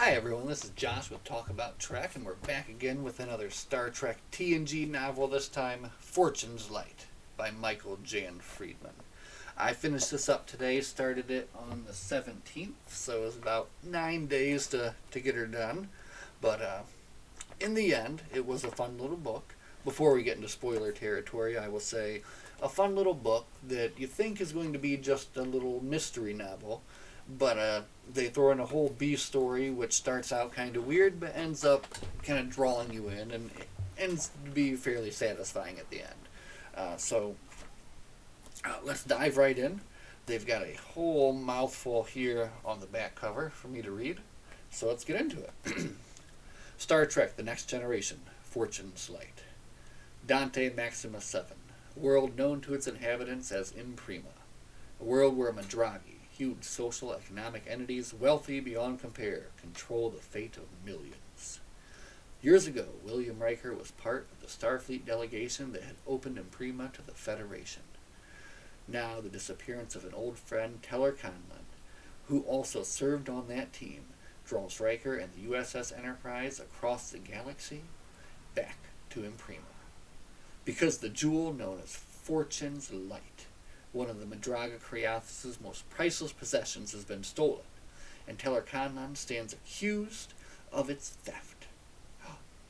Hi everyone, this is Josh with Talk About Trek, and we're back again with another Star Trek TNG novel, this time Fortune's Light by Michael Jan Friedman. I finished this up today, started it on the 17th, so it was about 9 days to get her done. But in the end, it was a fun little book. Before we get into spoiler territory, I will say a fun little book that you think is going to be just a little mystery novel, but they throw in a whole B story, which starts out kind of weird, but ends up kind of drawing you in, and ends to be fairly satisfying at the end. Let's dive right in. They've got a whole mouthful here on the back cover for me to read, so let's get into it. Star Trek: The Next Generation, Fortune's Light. Dante Maxima 7, a world known to its inhabitants as Imprima, a world where Madragi, huge social economic entities, wealthy beyond compare, control the fate of millions. Years ago, William Riker was part of the Starfleet delegation that had opened Imprima to the Federation. Now, the disappearance of an old friend, Teller Conlon, who also served on that team, draws Riker and the USS Enterprise across the galaxy back to Imprima. Because the jewel known as Fortune's Light, one of the Madraga Kriathis' most priceless possessions, has been stolen, and Teller Conlon stands accused of its theft.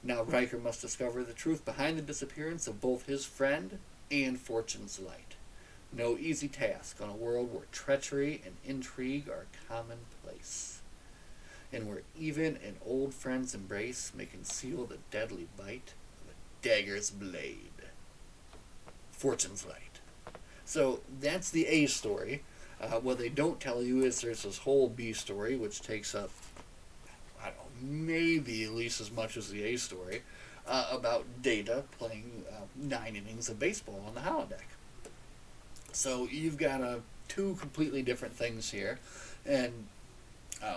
Now Riker must discover the truth behind the disappearance of both his friend and Fortune's Light. No easy task on a world where treachery and intrigue are commonplace, and where even an old friend's embrace may conceal the deadly bite of a dagger's blade. Fortune's Light. So that's the A story. What they don't tell you is there's this whole B story, which takes up, I don't know, maybe at least as much as the A story, about Data playing 9 innings of baseball on the holodeck. So you've got two completely different things here, and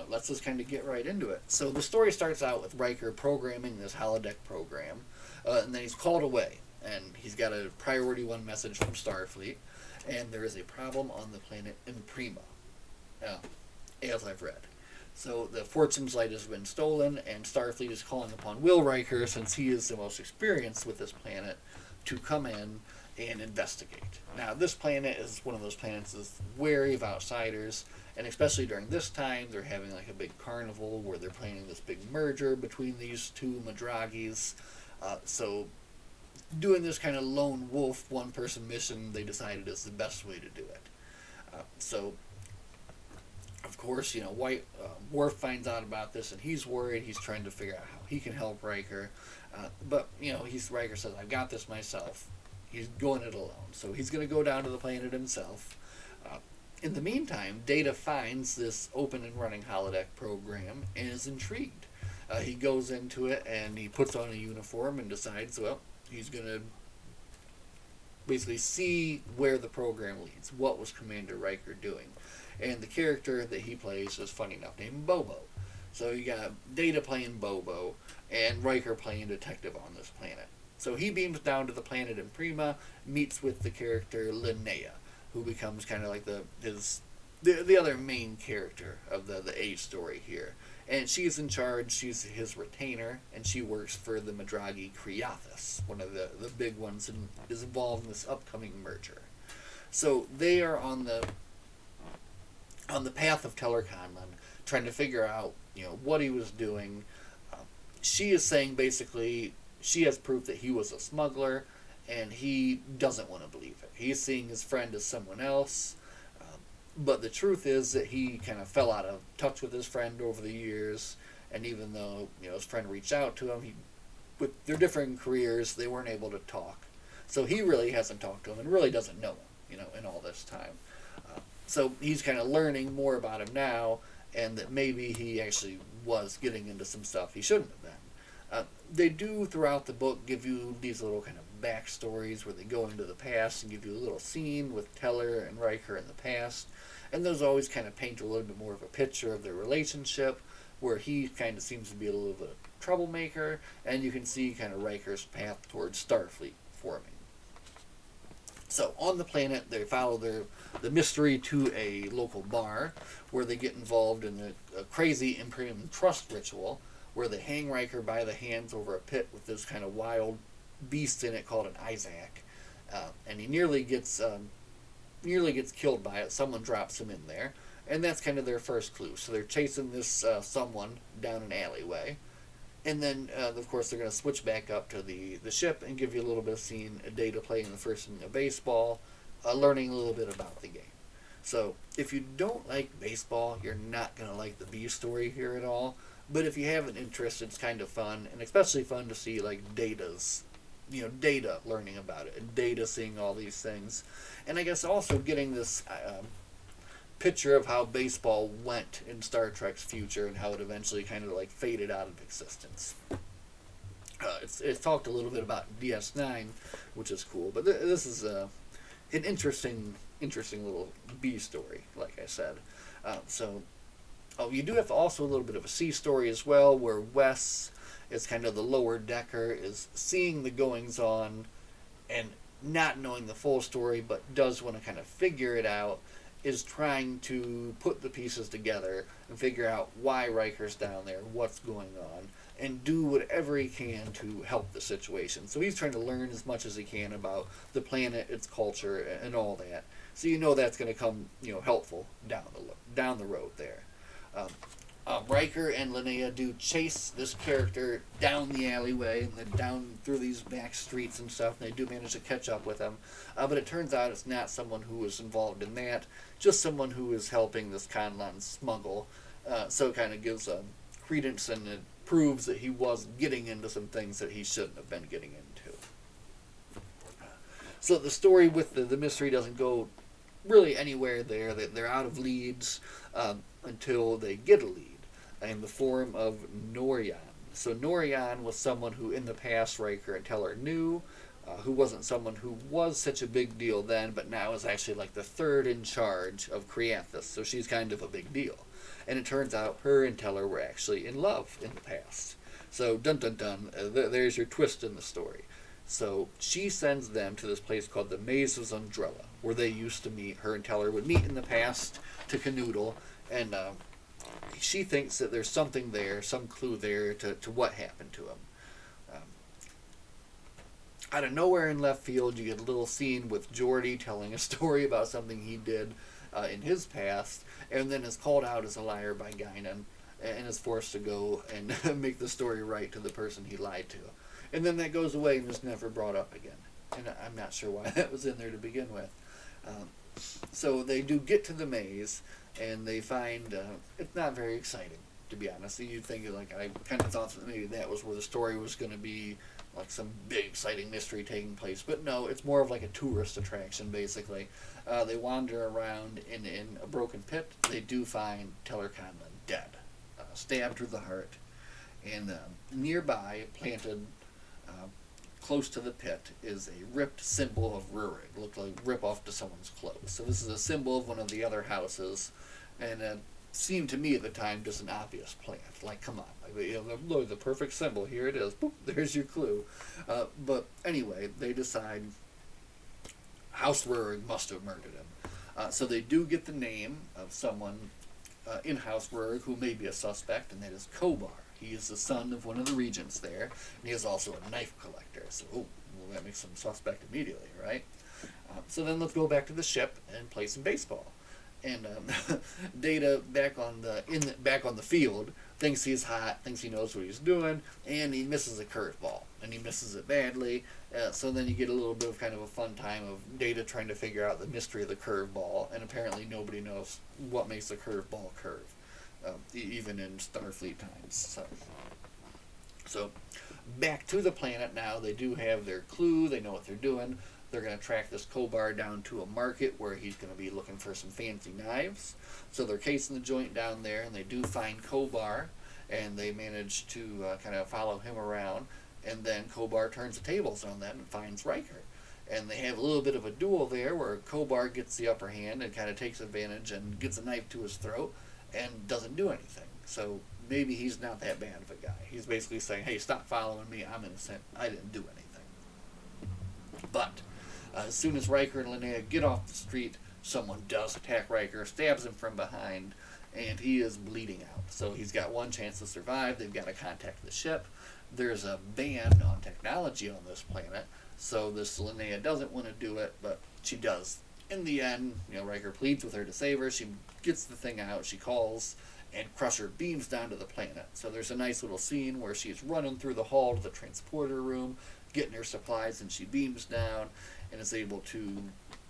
let's just kind of get right into it. So the story starts out with Riker programming this holodeck program, and then he's called away, and he's got a priority 1 message from Starfleet, and there is a problem on the planet Imprima, as I've read. So the Fortune's Light has been stolen, and Starfleet is calling upon Will Riker, since he is the most experienced with this planet, to come in and investigate. Now, this planet is one of those planets that's wary of outsiders, and especially during this time, they're having like a big carnival where they're planning this big merger between these two Madragis. So doing this kind of lone wolf, one-person mission, they decided is the best way to do it. So, of course, Worf finds out about this, and he's worried. He's trying to figure out how he can help Riker. But Riker says, I've got this myself. He's going it alone. So he's going to go down to the planet himself. In the meantime, Data finds this open and running holodeck program and is intrigued. He goes into it, and he puts on a uniform and decides, well, he's going to basically see where the program leads. What was Commander Riker doing? And the character that he plays is, funny enough, named Bobo. So you got Data playing Bobo and Riker playing detective on this planet. So he beams down to the planet Imprima, meets with the character Linnea, who becomes kind of like the other main character of the A story here. And she's in charge, she's his retainer, and she works for the Madragi Kriathis, one of the big ones, and is involved in this upcoming merger. So they are on the path of Teller Conlon, trying to figure out, what he was doing. She is saying basically she has proof that he was a smuggler, and he doesn't want to believe it. He's seeing his friend as someone else. But the truth is that he kind of fell out of touch with his friend over the years, and even though his friend reached out to him, with their different careers, they weren't able to talk. So he really hasn't talked to him and really doesn't know him, in all this time. So he's kind of learning more about him now, and that maybe he actually was getting into some stuff he shouldn't have been. They do, throughout the book, give you these little kind of backstories where they go into the past and give you a little scene with Teller and Riker in the past. And those always kind of paint a little bit more of a picture of their relationship, where he kind of seems to be a little bit of a troublemaker, and you can see kind of Riker's path towards Starfleet forming. So on the planet, they follow the mystery to a local bar where they get involved in a crazy Imperium trust ritual where they hang Riker by the hands over a pit with this kind of wild beast in it called an Isaac, and he nearly gets killed by it. Someone drops him in there, and that's kind of their first clue. So they're chasing this someone down an alleyway, and then of course they're going to switch back up to the ship and give you a little bit of scene, a day to play in the first inning of baseball, learning a little bit about the game. So if you don't like baseball, you're not going to like the B story here at all. But if you have an interest, it's kind of fun, and especially fun to see like Data learning about it, and Data seeing all these things, and I guess also getting this picture of how baseball went in Star Trek's future and how it eventually kind of like faded out of existence. It's talked a little bit about DS9, which is cool, but this is an interesting little B story, like I said. You do have also a little bit of a C story as well, where Wes is kind of the lower decker, is seeing the goings on and not knowing the full story, but does want to kind of figure it out, is trying to put the pieces together and figure out why Riker's down there, what's going on, and do whatever he can to help the situation. So he's trying to learn as much as he can about the planet, its culture, and all that. So that's going to come, helpful down the road there. Riker and Linnea do chase this character down the alleyway and then down through these back streets and stuff, and they do manage to catch up with him. But it turns out it's not someone who was involved in that, just someone who is helping this Conlan smuggle. So it kind of gives credence, and it proves that he was getting into some things that he shouldn't have been getting into. So the story with the mystery doesn't go really anywhere there. They're out of leads until they get a lead in the form of Norian. So Norian was someone who in the past Riker and Teller knew, who wasn't someone who was such a big deal then, but now is actually like the third in charge of Creathus, so she's kind of a big deal. And it turns out her and Teller were actually in love in the past. So dun dun dun, there's your twist in the story. So she sends them to this place called the Maze of Zundrella, where they used to meet. Her and Teller would meet in the past to canoodle, and she thinks that there's something there, some clue there to what happened to him. Out of nowhere in left field, you get a little scene with Geordi telling a story about something he did in his past, and then is called out as a liar by Guinan, and is forced to go and make the story right to the person he lied to. And then that goes away and is never brought up again. And I'm not sure why that was in there to begin with. So they do get to the maze, and they find it's not very exciting, to be honest. You'd think, like, I kind of thought that maybe that was where the story was going to be, like some big exciting mystery taking place. But no, it's more of like a tourist attraction, basically. They wander around in a broken pit. They do find Teller Conlan dead, stabbed through the heart. And nearby, planted close to the pit, is a ripped symbol of Rurik. It looked like rip off to someone's clothes. So this is a symbol of one of the other houses, and seemed to me at the time just an obvious plant. Like, come on, look, the perfect symbol. Here it is. Boop, there's your clue. But anyway, they decide House Rurik must have murdered him. So they do get the name of someone in House Rurik who may be a suspect, and that is Kobar. He is the son of one of the regents there, and he is also a knife collector. So, well, that makes him suspect immediately, right? So then let's go back to the ship and play some baseball. And Data back on the field thinks he's hot, thinks he knows what he's doing, and he misses a curveball, and he misses it badly. So then you get a little bit of kind of a fun time of Data trying to figure out the mystery of the curveball, and apparently nobody knows what makes a curveball curve. Even in Starfleet times. So back to the planet now. They do have their clue. They know what they're doing. They're going to track this Kobar down to a market where he's going to be looking for some fancy knives. So they're casing the joint down there, and they do find Kobar, and they manage to kind of follow him around. And then Kobar turns the tables on them and finds Riker. And they have a little bit of a duel there where Kobar gets the upper hand and kind of takes advantage and gets a knife to his throat and doesn't do anything. So maybe he's not that bad of a guy. He's basically saying, hey, stop following me. I'm innocent. I didn't do anything. But As soon as Riker and Linnea get off the street, someone does attack Riker, stabs him from behind, and he is bleeding out. So he's got one chance to survive. They've got to contact the ship. There's a ban on technology on this planet, so this Linnea doesn't want to do it, but she does. In the end, Riker pleads with her to save her. She gets the thing out. She calls, and Crusher beams down to the planet. So there's a nice little scene where she's running through the hall to the transporter room, getting her supplies, and she beams down and is able to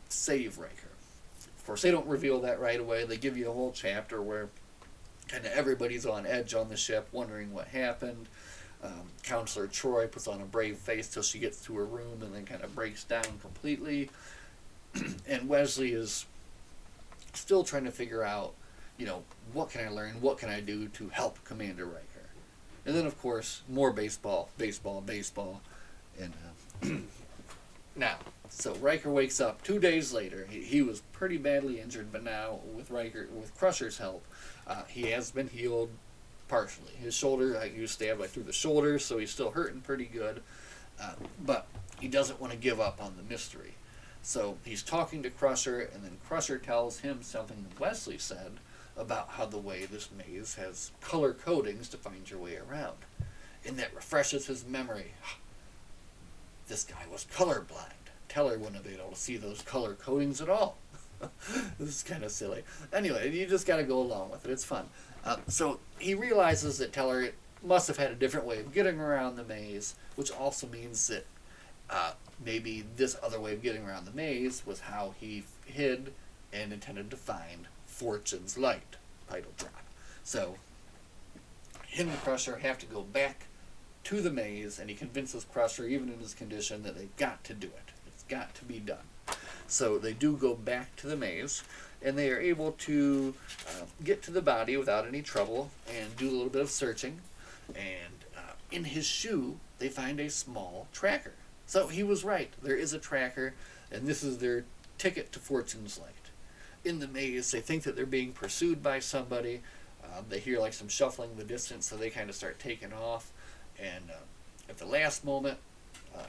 save Riker. Of course, they don't reveal that right away. They give you a whole chapter where kind of everybody's on edge on the ship, wondering what happened. Counselor Troy puts on a brave face till she gets to her room and then kind of breaks down completely. And Wesley is still trying to figure out, what can I learn? What can I do to help Commander Riker? And then, of course, more baseball. And now, so Riker wakes up 2 days later. He was pretty badly injured, but now with Crusher's help, he has been healed partially. His shoulder, he was stabbed through the shoulder, so he's still hurting pretty good. But he doesn't want to give up on the mystery. So he's talking to Crusher, and then Crusher tells him something that Wesley said about how the way this maze has color codings to find your way around. And that refreshes his memory. This guy was colorblind. Teller wouldn't have been able to see those color codings at all. This is kind of silly. Anyway, you just got to go along with it. It's fun. So he realizes that Teller must have had a different way of getting around the maze, which also means that maybe this other way of getting around the maze was how he hid and intended to find Fortune's Light. Title drop. So him and Crusher have to go back to the maze, and he convinces Crusher, even in his condition, that they've got to do it. It's got to be done. So they do go back to the maze, and they are able to get to the body without any trouble and do a little bit of searching. And in his shoe, they find a small tracker. So he was right. There is a tracker, and this is their ticket to Fortune's Light. In the maze, they think that they're being pursued by somebody. They hear some shuffling in the distance, so they kind of start taking off. And at the last moment,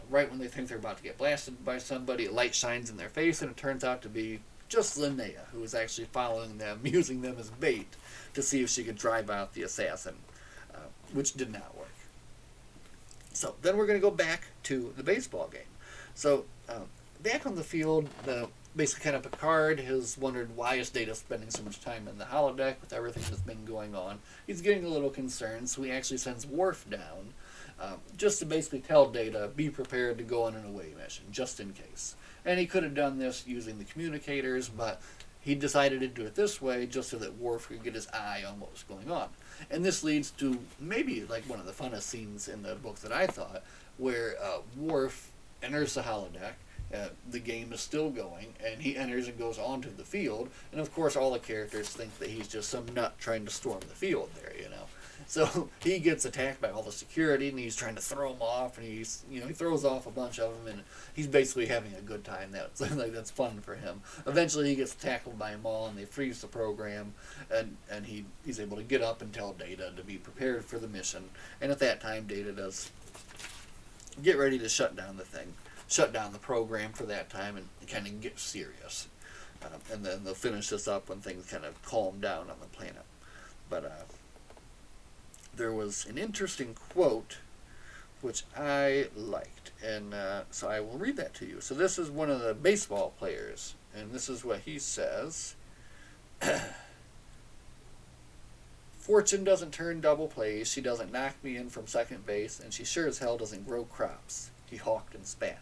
right when they think they're about to get blasted by somebody, a light shines in their face, and it turns out to be just Linnea, who is actually following them, using them as bait to see if she could drive out the assassin, which did not work. So then we're going to go back to the baseball game. So back on the field, basically kind of Picard has wondered why is Data spending so much time in the holodeck with everything that's been going on. He's getting a little concerned, so he actually sends Worf down just to basically tell Data, be prepared to go on an away mission, just in case. And he could have done this using the communicators, but he decided to do it this way just so that Worf could get his eye on what was going on. And this leads to maybe one of the funnest scenes in the book that I thought, where Worf enters the holodeck. The game is still going, and he enters and goes onto the field, and of course all the characters think that he's just some nut trying to storm the field there, So he gets attacked by all the security, and he's trying to throw him off, and he throws off a bunch of them, and he's basically having a good time. That's fun for him. Eventually he gets tackled by them all, and they freeze the program, and he's able to get up and tell Data to be prepared for the mission, and at that time Data does get ready to shut down the program for that time and kind of get serious. And then they'll finish this up when things kind of calm down on the planet. But there was an interesting quote which I liked, and so I will read that to you. So this is one of the baseball players, and this is what he says. Fortune doesn't turn double plays, she doesn't knock me in from second base, and she sure as hell doesn't grow crops. He hawked and spat.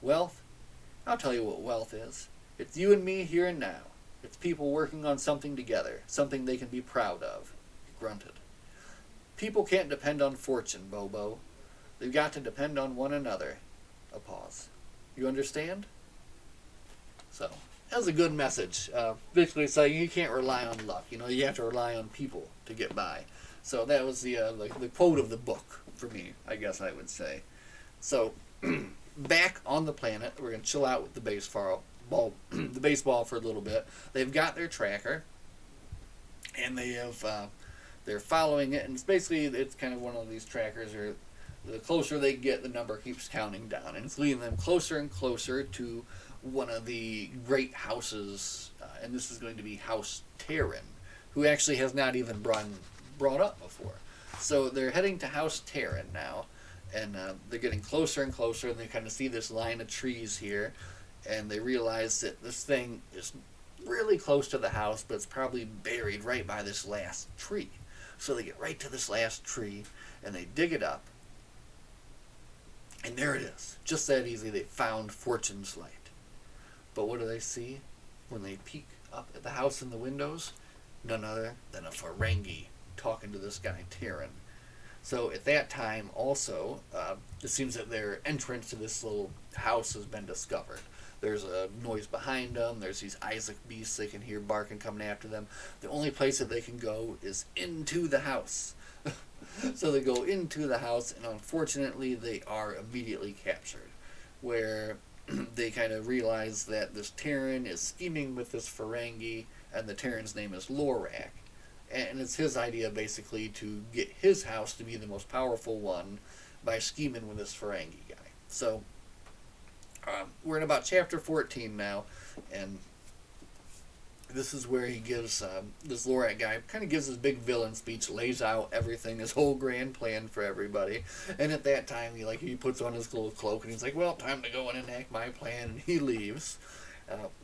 Wealth? I'll tell you what wealth is. It's you and me here and now. It's people working on something together, something they can be proud of. He grunted. People can't depend on fortune, Bobo. They've got to depend on one another. A pause. You understand? So, that was a good message. Basically saying you can't rely on luck. You have to rely on people to get by. So that was the quote of the book for me, I guess I would say. So, back on the planet, we're going to chill out with the baseball for a little bit. They've got their tracker, and they're following it, and it's kind of one of these trackers where the closer they get, the number keeps counting down, and it's leading them closer and closer to one of the great houses, and this is going to be House Terran, who actually has not even brought up before. So they're heading to House Terran now, and they're getting closer and closer, and they kind of see this line of trees here, and they realize that this thing is really close to the house, but it's probably buried right by this last tree. So they get right to this last tree, and they dig it up, and there it is. Just that easy, they found Fortune's Light. But what do they see when they peek up at the house in the windows? None other than a Ferengi talking to this guy, Terran. So at that time, also, it seems that their entrance to this little house has been discovered. There's a noise behind them. There's these Isaac beasts they can hear barking coming after them. The only place that they can go is into the house. So they go into the house, and unfortunately, they are immediately captured, where they kind of realize that this Terran is scheming with this Ferengi, and the Terran's name is Lorak. And it's his idea, basically, to get his house to be the most powerful one by scheming with this Ferengi guy. So, we're in about chapter 14 now, and this is where he gives, this Lorak guy kind of gives his big villain speech, lays out everything, his whole grand plan for everybody. And at that time, he puts on his little cloak, and he's like, well, time to go and enact my plan, and he leaves,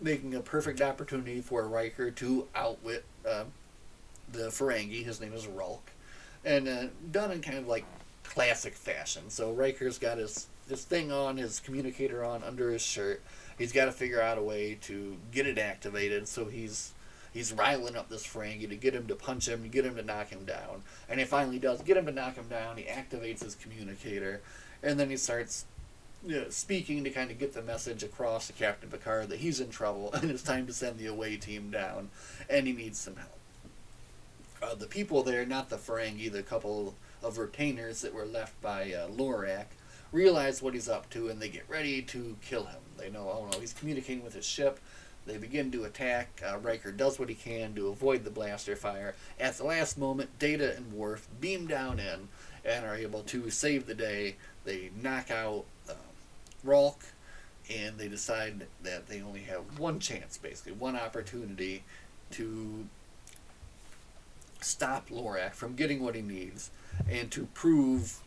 making a perfect opportunity for Riker to outwit the Ferengi. His name is Rulk, and done in kind of like classic fashion. So Riker's got his thing on, his communicator on under his shirt. He's got to figure out a way to get it activated, so he's riling up this Ferengi to get him to punch him, to get him to knock him down. And he finally does get him to knock him down. He activates his communicator, and then he starts speaking to kind of get the message across to Captain Picard that he's in trouble, and it's time to send the away team down, and he needs some help. The people there, not the Ferengi, the couple of retainers that were left by Lorak, realize what he's up to, and they get ready to kill him. They know, oh no, he's communicating with his ship. They begin to attack. Riker does what he can to avoid the blaster fire. At the last moment, Data and Worf beam down in and are able to save the day. They knock out Rulk, and they decide that they only have one chance, basically, one opportunity to stop Lorak from getting what he needs and to prove,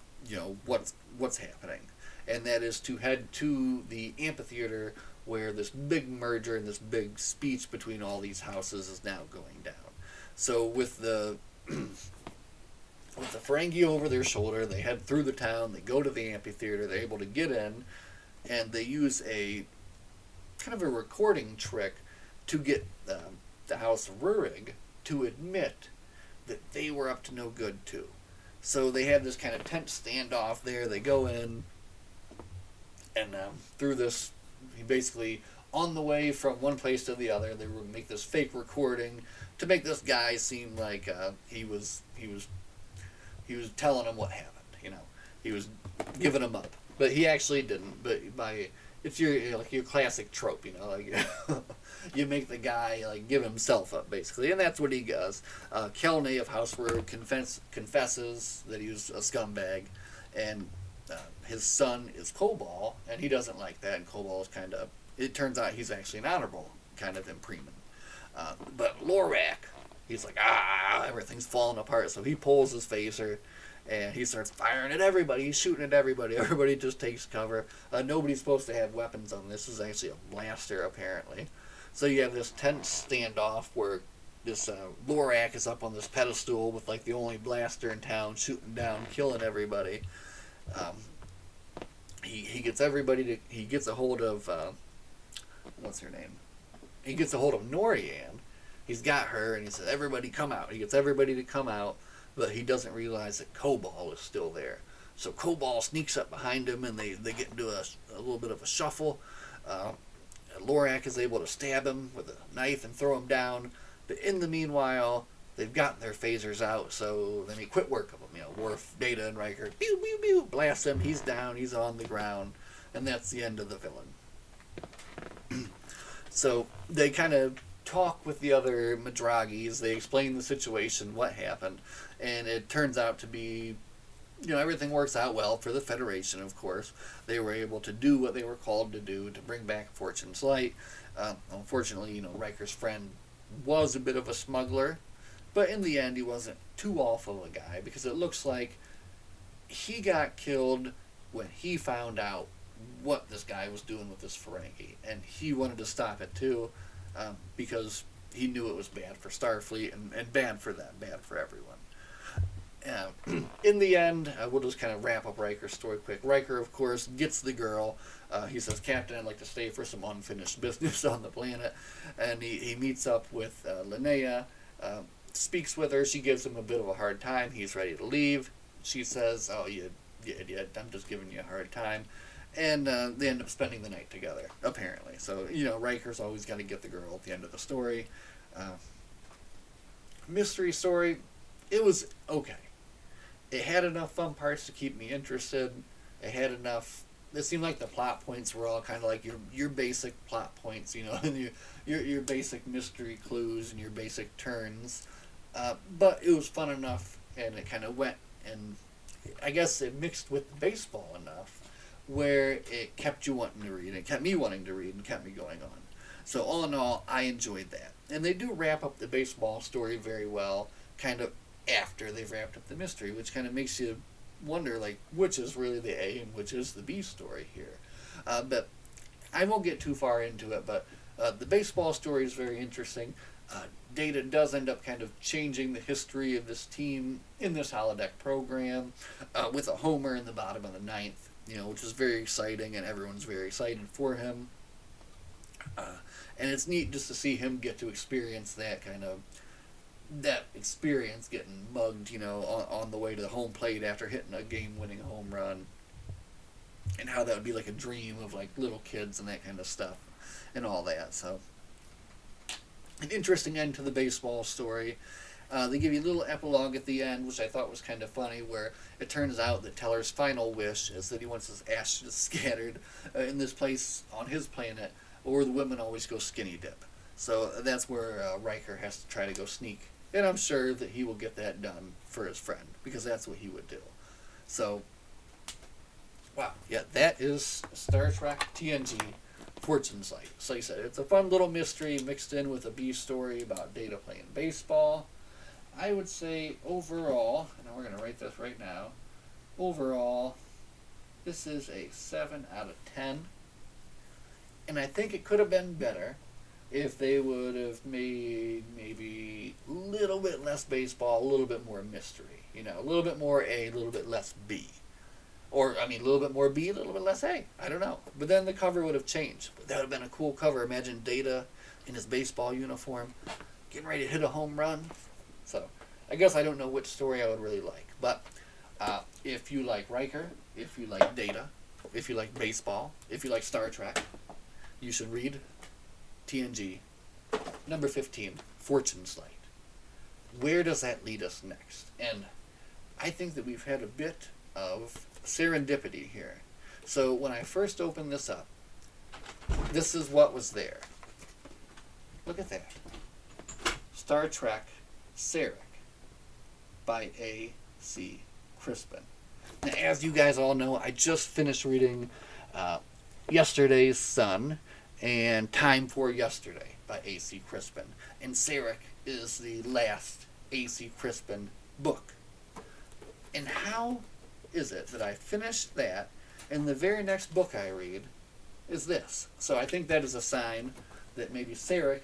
what's happening. And that is to head to the amphitheater where this big merger and this big speech between all these houses is now going down. So with the Ferengi over their shoulder, they head through the town, they go to the amphitheater, they're able to get in, and they use a kind of a recording trick to get the House Rurig to admit that they were up to no good too. So they have this kind of tense standoff there. They go in, and through this, basically on the way from one place to the other, they would make this fake recording to make this guy seem like he was telling him what happened. He was giving him up, but he actually didn't. But it's your classic trope, you make the guy give himself up, basically, and that's what he does. Kelney of House Road confesses that he was a scumbag, and his son is Kobal, and he doesn't like that. And Kobal is it turns out he's actually an honorable kind of impreman. But Lorak, he's like, everything's falling apart, so he pulls his phaser. And he starts firing at everybody. He's shooting at everybody. Everybody just takes cover. Nobody's supposed to have weapons on this. This is actually a blaster, apparently. So you have this tense standoff where this Lorak is up on this pedestal with the only blaster in town, shooting down, killing everybody. He gets everybody he gets a hold of what's her name? He gets a hold of Norian. He's got her, and he says, "Everybody come out." He gets everybody to come out. But he doesn't realize that Kobal is still there. So Kobal sneaks up behind him, and they get into a little bit of a shuffle. Lorak is able to stab him with a knife and throw him down. But in the meanwhile, they've gotten their phasers out, so they make quick work of him. Worf, Data, and Riker, pew, pew, pew, blast him. He's down. He's on the ground. And that's the end of the villain. So they kind of talk with the other Madragis. They explain the situation, what happened, and it turns out to be everything works out well for the Federation, of course. They were able to do what they were called to do to bring back Fortune's Light. Unfortunately, Riker's friend was a bit of a smuggler, but in the end, he wasn't too awful of a guy, because it looks like he got killed when he found out what this guy was doing with this Ferengi, and he wanted to stop it too, because he knew it was bad for Starfleet and bad for them, bad for everyone. In the end, we'll just kind of wrap up Riker's story quick. Riker, of course, gets the girl. He says, "Captain, I'd like to stay for some unfinished business on the planet." And he meets up with Linnea, speaks with her. She gives him a bit of a hard time. He's ready to leave. She says, "Oh, you idiot, I'm just giving you a hard time." And they end up spending the night together, apparently. So, Riker's always got to get the girl at the end of the story. Mystery story, it was okay. It had enough fun parts to keep me interested. It had enough. It seemed like the plot points were all kind of like your basic plot points, and your basic mystery clues and your basic turns. But it was fun enough, and it kind of went, and I guess it mixed with the baseball enough where it kept you wanting to read. It kept me wanting to read and kept me going on. So all in all, I enjoyed that. And they do wrap up the baseball story very well, kind of after they've wrapped up the mystery, which kind of makes you wonder, like, which is really the A and which is the B story here. But I won't get too far into it, but the baseball story is very interesting. Data does end up kind of changing the history of this team in this holodeck program, with a homer in the bottom of the ninth, which is very exciting, and everyone's very excited for him. And it's neat just to see him get to experience that experience getting mugged, on the way to the home plate after hitting a game-winning home run, and how that would be like a dream of like little kids and that kind of stuff, and all that. So, an interesting end to the baseball story. They give you a little epilogue at the end, which I thought was kind of funny, where it turns out that Teller's final wish is that he wants his ashes scattered in this place on his planet, where the women always go skinny dip. So that's where Riker has to try to go sneak. And I'm sure that he will get that done for his friend, because that's what he would do. So, wow. Yeah, that is Star Trek TNG Fortune's Light. So like I said, it's a fun little mystery mixed in with a B story about Data playing baseball. I would say overall, and we're going to rate this right now, overall, this is a 7 out of 10. And I think it could have been better if they would have made maybe a little bit less baseball, a little bit more mystery. A little bit more A, a little bit less B. Or, a little bit more B, a little bit less A. I don't know. But then the cover would have changed. But that would have been a cool cover. Imagine Data in his baseball uniform getting ready to hit a home run. So, I guess I don't know which story I would really like. But if you like Riker, if you like Data, if you like baseball, if you like Star Trek, you should read TNG, number 15, Fortune's Light. Where does that lead us next? And I think that we've had a bit of serendipity here. So when I first opened this up, this is what was there. Look at that. Star Trek Sarek by A.C. Crispin. Now, as you guys all know, I just finished reading Yesterday's Sun and Time for Yesterday by A.C. Crispin. And Sarek is the last A.C. Crispin book. And how is it that I finished that and the very next book I read is this? So I think that is a sign that maybe Sarek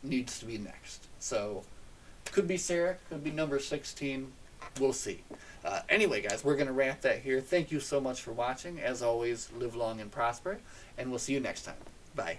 needs to be next. So could be Sarek, could be number 16. We'll see. Anyway, guys, we're going to wrap that here. Thank you so much for watching. As always, live long and prosper, and we'll see you next time. Bye.